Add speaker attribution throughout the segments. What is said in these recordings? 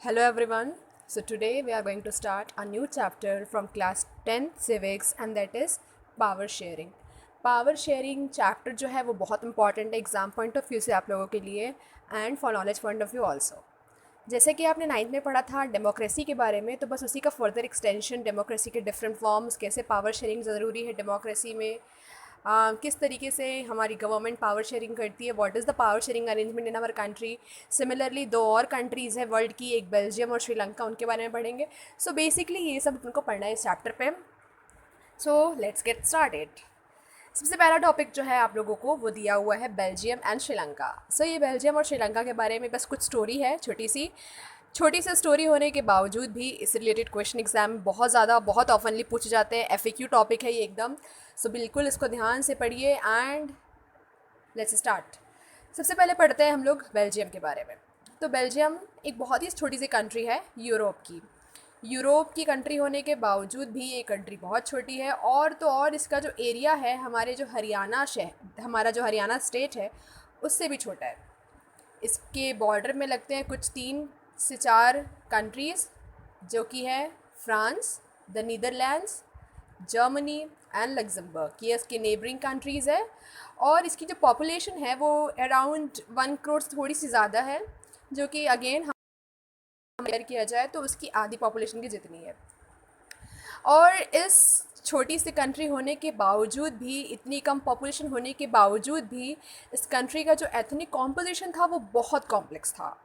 Speaker 1: Hello everyone. So today we are going to start a new chapter from class 10 civics and that is power sharing. Power sharing chapter जो है वो बहुत important है exam point of view से आप लोगों के लिए and for knowledge point of view also. जैसे कि आपने नाइन्थ में पढ़ा था डेमोक्रेसी के बारे में, तो बस उसी का फर्दर एक्सटेंशन डेमोक्रेसी के डिफरेंट फॉर्म्स, कैसे पावर शेयरिंग ज़रूरी है डेमोक्रेसी में, किस तरीके से हमारी गवर्नमेंट पावर शेयरिंग करती है, what is the power sharing arrangement in our country. Similarly दो और कंट्रीज़ है वर्ल्ड की, एक बेल्जियम और श्रीलंका, उनके बारे में पढ़ेंगे. सो बेसिकली ये सब उनको पढ़ना है इस चैप्टर पे. So let's get started. सबसे पहला टॉपिक जो है आप लोगों को वो दिया हुआ है बेल्जियम एंड श्रीलंका. सो ये बेल्जियम और श्रीलंका के बारे में बस कुछ स्टोरी है, छोटी सी स्टोरी होने के बावजूद भी इससे रिलेटेड क्वेश्चन एग्जाम में बहुत ऑफनली पूछे जाते हैं. एफएक्यू टॉपिक है ये एकदम. सो बिल्कुल इसको ध्यान से पढ़िए एंड लेट्स स्टार्ट. सबसे पहले पढ़ते हैं हम लोग बेल्जियम के बारे में. तो बेल्जियम एक बहुत ही छोटी सी कंट्री है यूरोप की कंट्री होने के बावजूद भी ये कंट्री बहुत छोटी है. और तो और इसका जो एरिया है हमारा जो हरियाणा स्टेट है उससे भी छोटा है. इसके बॉर्डर में लगते हैं कुछ 3 से 4 कंट्रीज़, जो कि है France, the Netherlands, Germany and Luxembourg. ये इसके नेबरिंग कंट्रीज़ है. और इसकी जो पॉपुलेशन है वो अराउंड 1 करोड़ से थोड़ी सी ज़्यादा है, जो कि अगेन हम कंपेयर किया जाए तो उसकी आधी पॉपुलेशन की जितनी है. और इस छोटी सी कंट्री होने के बावजूद भी, इतनी कम पॉपुलेशन होने के बावजूद भी, इस कंट्री का जो एथनिक कॉम्पोजिशन था वो बहुत कॉम्प्लेक्स था.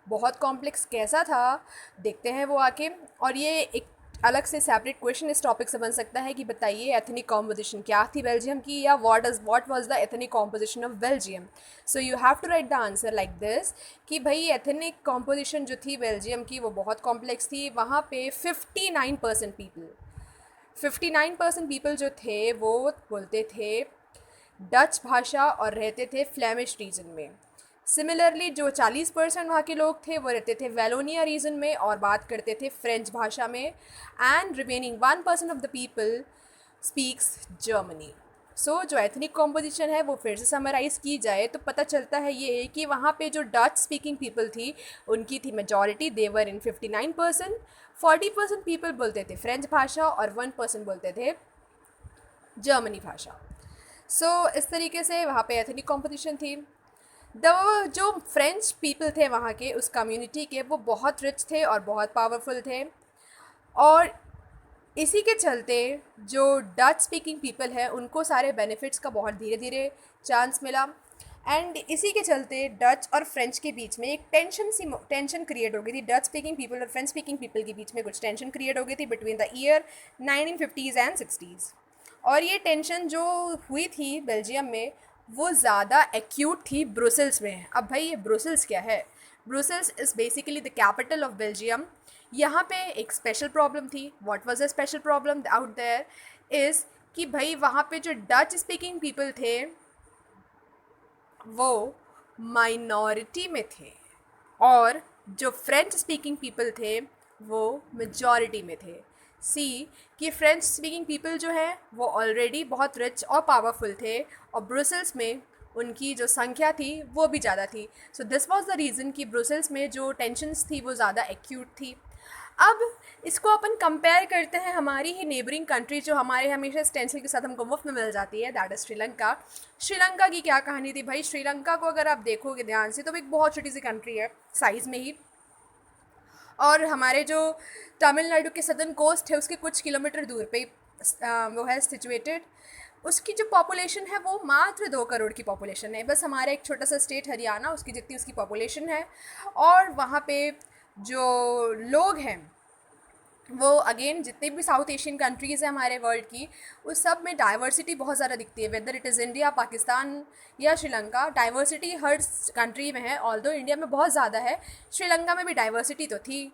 Speaker 1: बहुत कॉम्प्लेक्स कैसा था देखते हैं वो आके. और ये एक अलग से सेपरेट क्वेश्चन इस टॉपिक से बन सकता है कि बताइए एथनिक कॉम्पोजिशन क्या थी बेल्जियम की, या what was the ethnic composition of Belgium. So you have to write the answer like this कि भाई एथनिक कॉम्पोजिशन जो थी बेल्जियम की वो बहुत कॉम्प्लेक्स थी. वहाँ पे 59% पीपल जो थे वो बोलते थे डच भाषा और रहते थे फ्लेमिश रीजन में. सिमिलरली जो 40% वहाँ के लोग थे वो रहते थे वेलोनिया रीजन में और बात करते थे फ्रेंच भाषा में. And remaining 1% of the people speaks Germany. So जो एथनिक कॉम्पोजिशन है वो फिर से समराइज़ की जाए तो पता चलता है ये कि वहाँ पे जो डच स्पीकिंग पीपल थी उनकी थी मेजॉरिटी, देवर इन 59%. 40% पीपल बोलते थे फ्रेंच भाषा और 1% बोलते थे जर्मनी भाषा. सो इस तरीके से वहाँ पे एथनिक कॉम्पोजिशन थी. जो फ्रेंच पीपल थे वहाँ के, उस कम्युनिटी के, वो बहुत रिच थे और बहुत पावरफुल थे. और इसी के चलते जो डच स्पीकिंग पीपल है उनको सारे बेनिफिट्स का बहुत धीरे धीरे चांस मिला. एंड इसी के चलते डच और फ्रेंच के बीच में एक टेंशन क्रिएट हो गई थी. डच स्पीकिंग पीपल और फ्रेंच स्पीकिंग पीपल के बीच में कुछ टेंशन क्रिएट हो गई थी between the year 1950s and 60s. और ये टेंशन जो हुई थी बेल्जियम में वो ज़्यादा एक्यूट थी ब्रुसेल्स में. अब भाई ये ब्रुसेल्स क्या है? Brussels is basically the capital of Belgium. यहाँ पे एक स्पेशल प्रॉब्लम थी. What was the special problem out there is कि भाई वहाँ पे जो डच स्पीकिंग पीपल थे वो माइनॉरिटी में थे और जो फ्रेंच स्पीकिंग पीपल थे वो मेजॉरिटी में थे. सी कि फ्रेंच स्पीकिंग पीपल जो है वो ऑलरेडी बहुत रिच और पावरफुल थे और ब्रुसेल्स में उनकी जो संख्या थी वो भी ज़्यादा थी. So this was the reason कि ब्रुसेल्स में जो टेंशन्स थी वो ज़्यादा एक्यूट थी. अब इसको अपन कंपेयर करते हैं हमारी ही नेबरिंग कंट्री जो हमारे हमेशा इस टेंशन के साथ हमको मुफ्त में मिल जाती है, दैट इज़ श्रीलंका. श्रीलंका की क्या कहानी थी भाई? श्रीलंका को अगर आप देखोगे ध्यान से तो एक बहुत छोटी सी कंट्री है साइज़ में ही. और हमारे जो तमिलनाडु के सदर्न कोस्ट है उसके कुछ किलोमीटर दूर पे वो है सिचुएटेड. उसकी जो पॉपुलेशन है वो मात्र 2 करोड़ की पॉपुलेशन है. बस हमारा एक छोटा सा स्टेट हरियाणा उसकी जितनी उसकी पॉपुलेशन है. और वहाँ पे जो लोग हैं वो अगेन जितने भी साउथ एशियन कंट्रीज़ हैं हमारे वर्ल्ड की, उस सब में डाइवर्सिटी बहुत ज़्यादा दिखती है. Whether it is India, Pakistan या श्रीलंका, डाइवर्सिटी हर कंट्री में है. ऑल्दो इंडिया में बहुत ज़्यादा है, श्रीलंका में भी डाइवर्सिटी तो थी.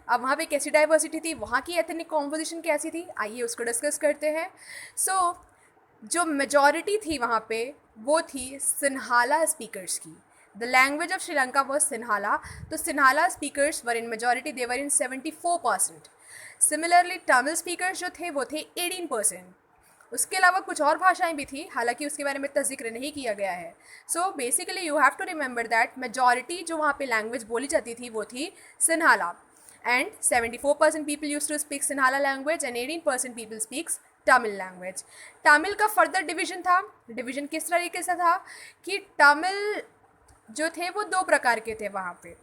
Speaker 1: अब वहाँ पे कैसी डाइवर्सिटी थी, वहाँ की एथनिक कॉम्पोजिशन कैसी थी, आइए उसको डिस्कस करते हैं. सो जो मेजॉरिटी थी वहाँ पे वो थी सिन्हाला स्पीकर्स की. The language of Sri Lanka was Sinhala. तो Sinhala speakers were in majority, they were in 74%. Similarly Tamil speakers जो थे वो थे 18%. उसके अलावा कुछ और भाषाएं भी थी, हालांकि उसके बारे में इतना जिक्र नहीं किया गया है. So basically you have to remember that majority जो वहाँ पे लैंग्वेज बोली जाती थी वो थी Sinhala. and 74% people used to speak Sinhala language and 18% people speaks Tamil language. Tamil का फर्दर डिवीजन था. डिवीजन किस तरीके से था कि तमिल जो थे वो दो प्रकार के थे वहाँ पे.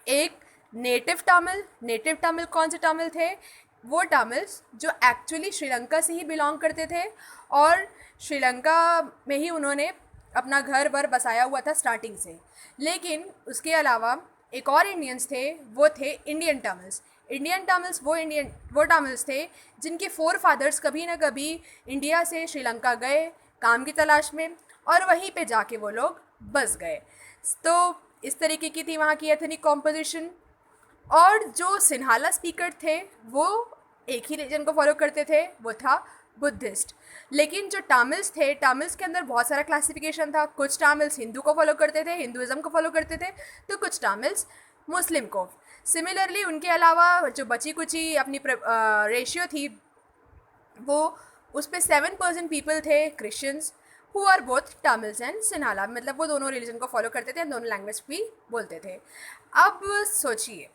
Speaker 1: एक नेटिव तमिल कौन से तमिल थे? वो तमिल्स जो एक्चुअली श्रीलंका से ही बिलोंग करते थे और श्रीलंका में ही उन्होंने अपना घर वर बसाया हुआ था स्टार्टिंग से. लेकिन उसके अलावा एक और इंडियंस थे, वो थे इंडियन तमिल्स. वो तमिल्स थे जिनके फोर फादर्स कभी ना कभी इंडिया से श्रीलंका गए काम की तलाश में और वहीं पे जाके वो लोग बस गए. तो इस तरीके की थी वहाँ की एथनिक कॉम्पोजिशन. और जो सिन्हाला स्पीकर थे वो एक ही रीजन को फॉलो करते थे, वो था बुद्धिस्ट. लेकिन जो तमिल्स थे, तमिल्स के अंदर बहुत सारा क्लासिफिकेशन था. कुछ तमिल्स हिंदू को फॉलो करते थे, हिंदुज़म को फॉलो करते थे, तो कुछ तमिल्स मुस्लिम को. सिमिलरली उनके अलावा जो बची कुची अपनी रेशियो थी वो उस पर 7% पीपल थे Christians who are both Tamils and Sinhala. मतलब वो दोनों रिलीजन को फॉलो करते थे, दोनों लैंग्वेज भी बोलते थे. अब सोचिए,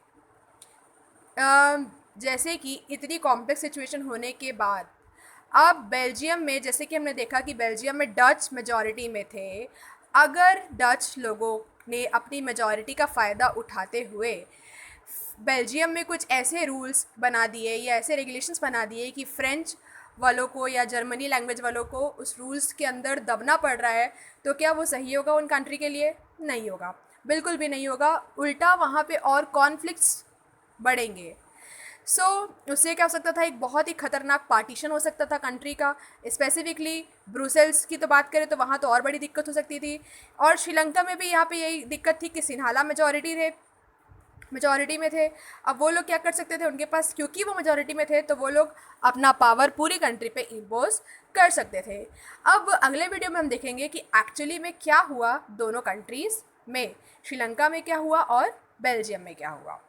Speaker 1: जैसे कि इतनी कॉम्प्लेक्स सिचुएशन होने के बाद अब बेल्जियम में, जैसे कि हमने देखा कि बेल्जियम में डच मेजॉरिटी में थे. अगर डच लोगों ने अपनी मेजॉरिटी का फ़ायदा उठाते हुए बेल्जियम में कुछ ऐसे रूल्स बना दिए या ऐसे रेगुलेशंस बना दिए कि फ्रेंच वालों को या जर्मनी लैंग्वेज वालों को उस रूल्स के अंदर दबना पड़ रहा है, तो क्या वो सही होगा उन कंट्री के लिए? नहीं होगा, बिल्कुल भी नहीं होगा. उल्टा वहाँ पे और कॉन्फ्लिक्ट्स बढ़ेंगे. उससे क्या हो सकता था, एक बहुत ही ख़तरनाक पार्टीशन हो सकता था कंट्री का. स्पेसिफिकली ब्रुसेल्स की तो बात करें तो वहाँ तो और बड़ी दिक्कत हो सकती थी. और श्रीलंका में भी यहाँ पे यही दिक्कत थी कि सिन्हाला मेजॉरिटी में थे. अब वो लोग क्या कर सकते थे, उनके पास क्योंकि वो मेजॉरिटी में थे तो वो लोग अपना पावर पूरी कंट्री पे इम्पोज कर सकते थे. अब अगले वीडियो में हम देखेंगे कि एक्चुअली में क्या हुआ दोनों कंट्रीज़ में, श्रीलंका में क्या हुआ और बेल्जियम में क्या हुआ.